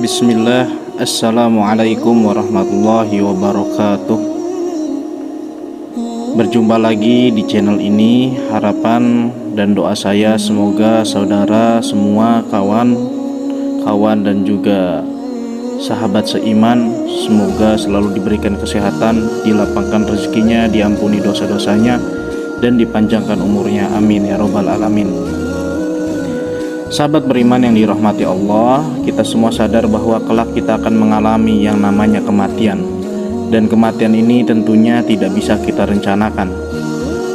Bismillah. Assalamualaikum warahmatullahi wabarakatuh. Berjumpa lagi di channel ini. Harapan dan doa saya semoga saudara semua, kawan dan juga sahabat seiman, semoga selalu diberikan kesehatan, dilapangkan rezekinya, diampuni dosa-dosanya, dan dipanjangkan umurnya. Amin ya robbal alamin. Sahabat beriman yang dirahmati Allah, kita semua sadar bahwa kelak kita akan mengalami yang namanya kematian. Dan kematian ini tentunya tidak bisa kita rencanakan.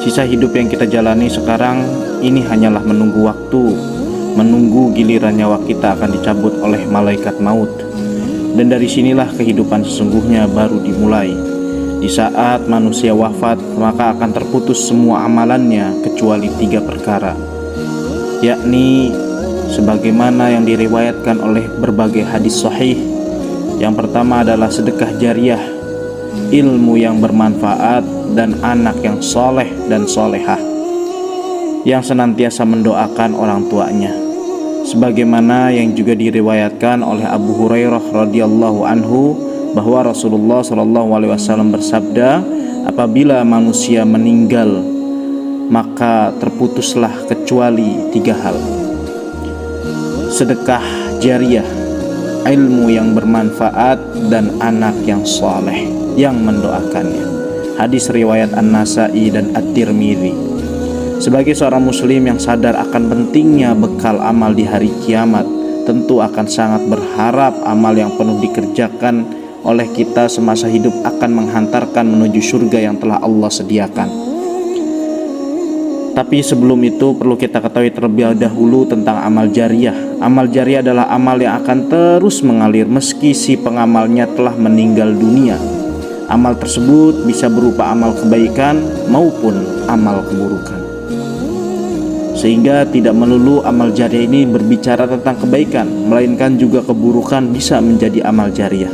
Sisa hidup yang kita jalani sekarang ini hanyalah menunggu waktu, menunggu giliran nyawa kita akan dicabut oleh malaikat maut. Dan dari sinilah kehidupan sesungguhnya baru dimulai. Di saat manusia wafat, maka akan terputus semua amalannya kecuali 3 perkara, yakni sebagaimana yang diriwayatkan oleh berbagai hadis sahih. Yang pertama adalah sedekah jariah, ilmu yang bermanfaat, dan anak yang soleh dan solehah yang senantiasa mendoakan orang tuanya. Sebagaimana yang juga diriwayatkan oleh Abu Hurairah radhiyallahu anhu bahwa Rasulullah SAW bersabda, apabila manusia meninggal maka terputuslah kecuali 3 hal: sedekah jariah, ilmu yang bermanfaat, dan anak yang soleh yang mendoakannya. Hadis riwayat An-Nasa'i dan At-Tirmidzi. Sebagai seorang muslim yang sadar akan pentingnya bekal amal di hari kiamat, tentu akan sangat berharap amal yang penuh dikerjakan oleh kita semasa hidup akan menghantarkan menuju surga yang telah Allah sediakan. Tapi sebelum itu perlu kita ketahui terlebih dahulu tentang amal jariah. Amal jariah adalah amal yang akan terus mengalir meski si pengamalnya telah meninggal dunia. Amal tersebut bisa berupa amal kebaikan maupun amal keburukan. Sehingga tidak melulu amal jariah ini berbicara tentang kebaikan, melainkan juga keburukan bisa menjadi amal jariah.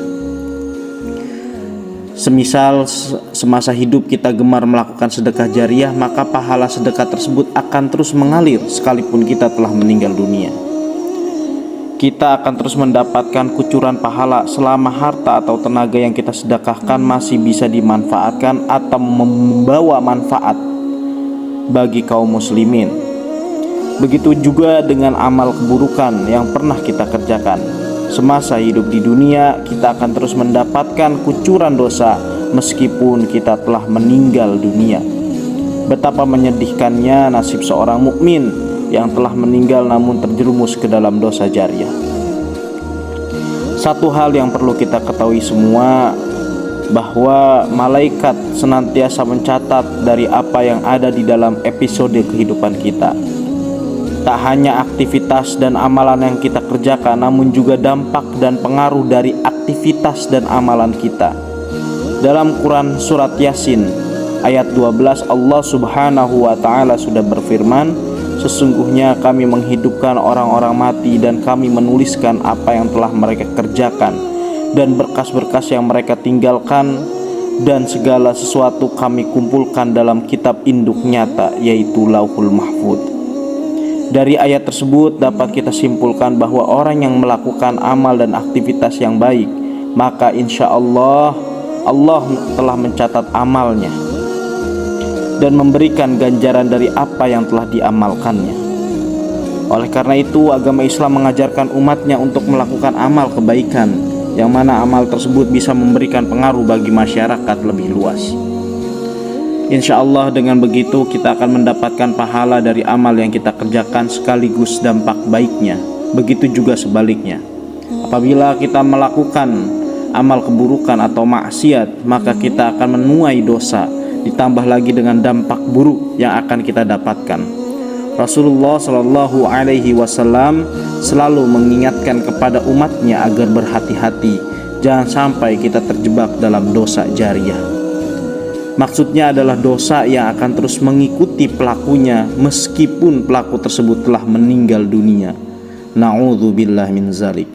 Semisal semasa hidup kita gemar melakukan sedekah jariah, maka pahala sedekah tersebut akan terus mengalir sekalipun kita telah meninggal dunia. Kita akan terus mendapatkan kucuran pahala selama harta atau tenaga yang kita sedekahkan masih bisa dimanfaatkan atau membawa manfaat bagi kaum muslimin. Begitu juga dengan amal keburukan yang pernah kita kerjakan. Semasa hidup di dunia, kita akan terus mendapatkan kucuran dosa meskipun kita telah meninggal dunia. Betapa menyedihkannya nasib seorang mukmin yang telah meninggal namun terjerumus ke dalam dosa jariah. Satu hal yang perlu kita ketahui semua, bahwa malaikat senantiasa mencatat dari apa yang ada di dalam episode kehidupan kita. Tak hanya aktivitas dan amalan yang kita kerjakan, namun juga dampak dan pengaruh dari aktivitas dan amalan kita. Dalam Quran surat Yasin ayat 12, Allah Subhanahu wa ta'ala sudah berfirman, sesungguhnya kami menghidupkan orang-orang mati dan kami menuliskan apa yang telah mereka kerjakan dan berkas-berkas yang mereka tinggalkan, dan segala sesuatu kami kumpulkan dalam kitab induk nyata, yaitu Lauhul Mahfudz. Dari ayat tersebut dapat kita simpulkan bahwa orang yang melakukan amal dan aktivitas yang baik, maka insya Allah telah mencatat amalnya dan memberikan ganjaran dari apa yang telah diamalkannya. Oleh karena itu, agama Islam mengajarkan umatnya untuk melakukan amal kebaikan, yang mana amal tersebut bisa memberikan pengaruh bagi masyarakat lebih luas. Insya Allah dengan begitu kita akan mendapatkan pahala dari amal yang kita kerjakan sekaligus dampak baiknya. Begitu juga sebaliknya. Apabila kita melakukan amal keburukan atau maksiat, maka kita akan menuai dosa, ditambah lagi dengan dampak buruk yang akan kita dapatkan. Rasulullah Shallallahu Alaihi Wasallam selalu mengingatkan kepada umatnya agar berhati-hati, jangan sampai kita terjebak dalam dosa jariah. Maksudnya adalah dosa yang akan terus mengikuti pelakunya meskipun pelaku tersebut telah meninggal dunia. Na'udzubillah min zalik.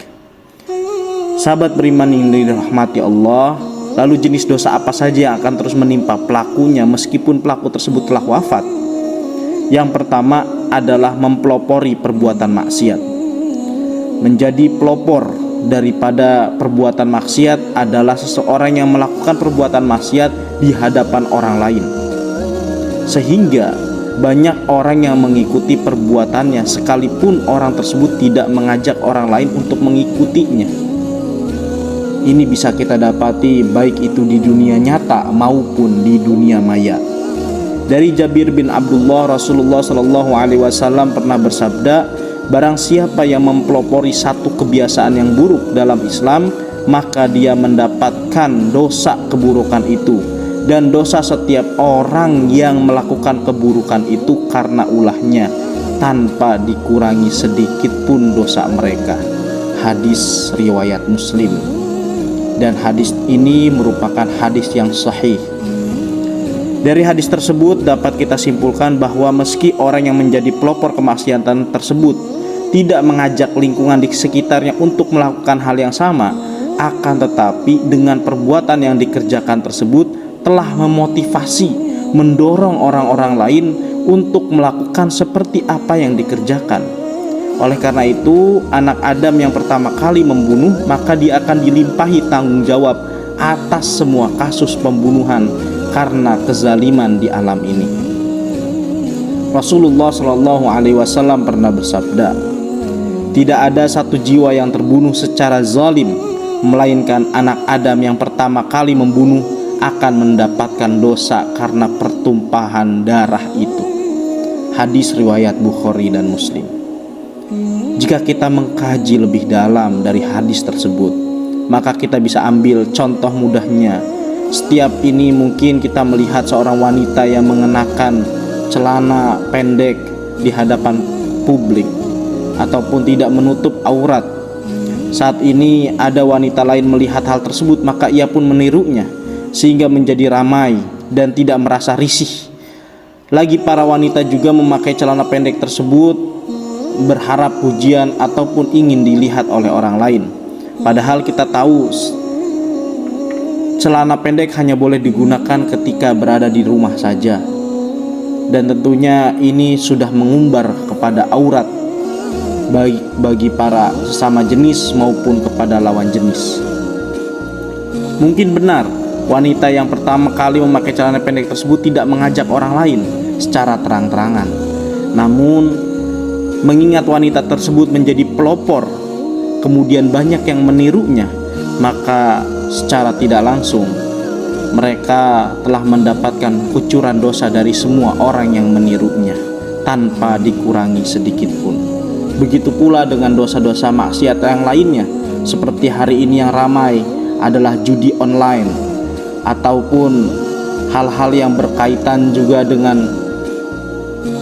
Sahabat beriman yang dirahmati Allah, lalu jenis dosa apa saja yang akan terus menimpa pelakunya meskipun pelaku tersebut telah wafat? Yang pertama adalah mempelopori perbuatan maksiat. Menjadi pelopor daripada perbuatan maksiat adalah seseorang yang melakukan perbuatan maksiat di hadapan orang lain, sehingga banyak orang yang mengikuti perbuatannya sekalipun orang tersebut tidak mengajak orang lain untuk mengikutinya. Ini bisa kita dapati baik itu di dunia nyata maupun di dunia maya. Dari Jabir bin Abdullah, Rasulullah SAW pernah bersabda, barang siapa yang mempelopori satu kebiasaan yang buruk dalam Islam, maka dia mendapatkan dosa keburukan itu, dan dosa setiap orang yang melakukan keburukan itu karena ulahnya, tanpa dikurangi sedikit pun dosa mereka. Hadis riwayat Muslim. Dan hadis ini merupakan hadis yang sahih. Dari hadis tersebut dapat kita simpulkan bahwa meski orang yang menjadi pelopor kemaksiatan tersebut tidak mengajak lingkungan di sekitarnya untuk melakukan hal yang sama, akan tetapi dengan perbuatan yang dikerjakan tersebut telah memotivasi, mendorong orang-orang lain untuk melakukan seperti apa yang dikerjakan. Oleh karena itu, anak Adam yang pertama kali membunuh, maka dia akan dilimpahi tanggung jawab atas semua kasus pembunuhan karena kezaliman di alam ini. Rasulullah SAW pernah bersabda, tidak ada satu jiwa yang terbunuh secara zalim, melainkan anak Adam yang pertama kali membunuh akan mendapatkan dosa karena pertumpahan darah itu. Hadis riwayat Bukhari dan Muslim. Jika kita mengkaji lebih dalam dari hadis tersebut, maka kita bisa ambil contoh mudahnya. Setiap ini mungkin kita melihat seorang wanita yang mengenakan celana pendek di hadapan publik ataupun tidak menutup aurat. Saat ini ada wanita lain melihat hal tersebut, maka ia pun menirunya sehingga menjadi ramai dan tidak merasa risih. Lagi para wanita juga memakai celana pendek tersebut berharap pujian ataupun ingin dilihat oleh orang lain. Padahal kita tahu celana pendek hanya boleh digunakan ketika berada di rumah saja. Dan tentunya ini sudah mengumbar kepada aurat baik bagi para sesama jenis maupun kepada lawan jenis. Mungkin benar wanita yang pertama kali memakai celana pendek tersebut tidak mengajak orang lain secara terang-terangan. Namun mengingat wanita tersebut menjadi pelopor, kemudian banyak yang menirunya, maka secara tidak langsung mereka telah mendapatkan kucuran dosa dari semua orang yang menirunya tanpa dikurangi sedikit pun. Begitu pula dengan dosa-dosa maksiat yang lainnya, seperti hari ini yang ramai adalah judi online ataupun hal-hal yang berkaitan juga dengan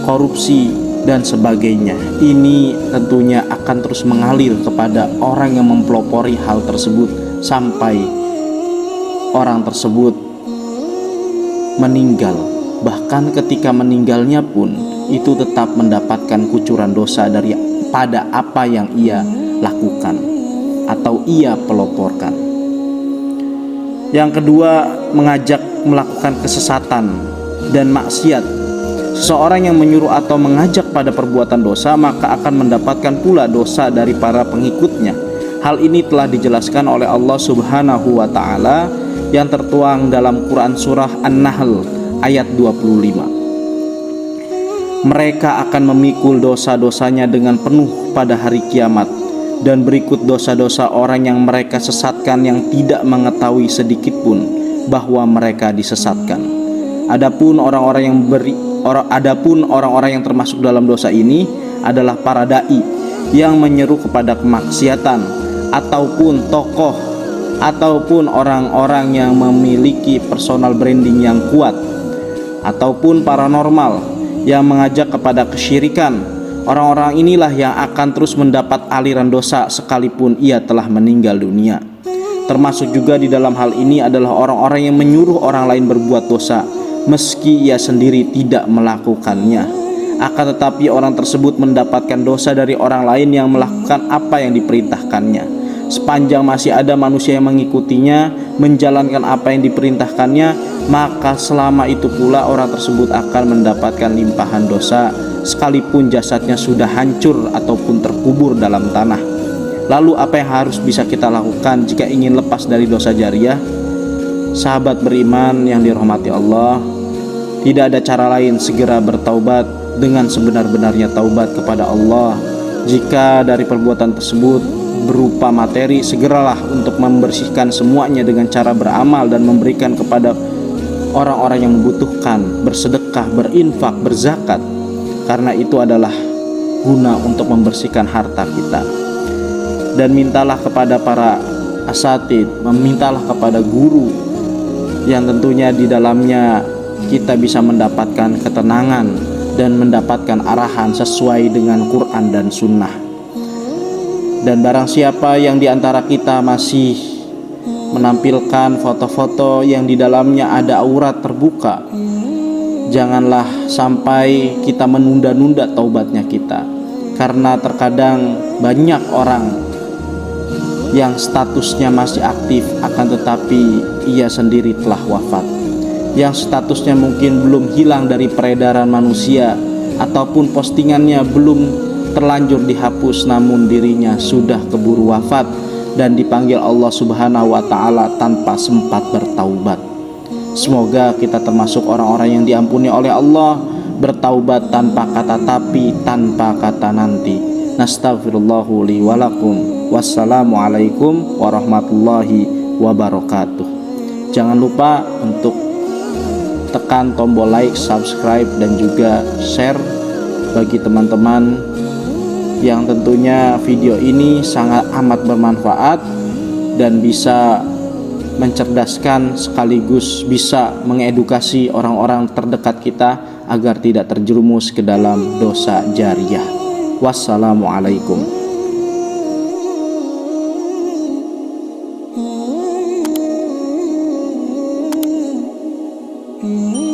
korupsi dan sebagainya. Ini tentunya akan terus mengalir kepada orang yang mempelopori hal tersebut sampai orang tersebut meninggal. Bahkan ketika meninggalnya pun itu tetap mendapatkan kucuran dosa daripada apa yang ia lakukan atau ia peloporkan. Yang kedua, mengajak melakukan kesesatan dan maksiat. Seseorang yang menyuruh atau mengajak pada perbuatan dosa, maka akan mendapatkan pula dosa dari para pengikutnya. Hal ini telah dijelaskan oleh Allah Subhanahu wa Ta'ala yang tertuang dalam Quran Surah An-Nahl ayat 25. Mereka akan memikul dosa-dosanya dengan penuh pada hari kiamat, dan berikut dosa-dosa orang yang mereka sesatkan yang tidak mengetahui sedikit pun bahwa mereka disesatkan. Adapun orang-orang yang termasuk dalam dosa ini adalah para dai yang menyeru kepada kemaksiatan, ataupun tokoh, ataupun orang-orang yang memiliki personal branding yang kuat, ataupun paranormal yang mengajak kepada kesyirikan. Orang-orang inilah yang akan terus mendapat aliran dosa sekalipun ia telah meninggal dunia. Termasuk juga di dalam hal ini adalah orang-orang yang menyuruh orang lain berbuat dosa meski ia sendiri tidak melakukannya. Akan tetapi orang tersebut mendapatkan dosa dari orang lain yang melakukan apa yang diperintahkannya. Sepanjang masih ada manusia yang mengikutinya, menjalankan apa yang diperintahkannya, maka selama itu pula orang tersebut akan mendapatkan limpahan dosa sekalipun jasadnya sudah hancur ataupun terkubur dalam tanah. Lalu apa yang harus bisa kita lakukan jika ingin lepas dari dosa jariyah? Sahabat beriman yang dirahmati Allah, tidak ada cara lain segera bertaubat dengan sebenar-benarnya taubat kepada Allah. Jika dari perbuatan tersebut berupa materi, segeralah untuk membersihkan semuanya dengan cara beramal dan memberikan kepada orang-orang yang membutuhkan, bersedekah, berinfak, berzakat, karena itu adalah guna untuk membersihkan harta kita. Dan mintalah kepada para asatid, memintalah kepada guru yang tentunya di dalamnya kita bisa mendapatkan ketenangan dan mendapatkan arahan sesuai dengan Quran dan Sunnah. Dan barang siapa yang di antara kita masih menampilkan foto-foto yang di dalamnya ada aurat terbuka, janganlah sampai kita menunda-nunda taubatnya kita, karena terkadang banyak orang yang statusnya masih aktif akan tetapi ia sendiri telah wafat, yang statusnya mungkin belum hilang dari peredaran manusia ataupun postingannya belum terlanjur dihapus, namun dirinya sudah keburu wafat dan dipanggil Allah Subhanahu wa Ta'ala tanpa sempat bertaubat. Semoga kita termasuk orang-orang yang diampuni oleh Allah, bertaubat tanpa kata tapi, tanpa kata nanti. Nastaghfirullahu li wa lakum. Wassalamualaikum warahmatullahi wabarakatuh. Jangan lupa untuk tekan tombol like, subscribe, dan juga share bagi teman-teman yang tentunya video ini sangat amat bermanfaat dan bisa mencerdaskan sekaligus bisa mengedukasi orang-orang terdekat kita agar tidak terjerumus ke dalam dosa jariyah. Wassalamualaikum. Mm-hmm.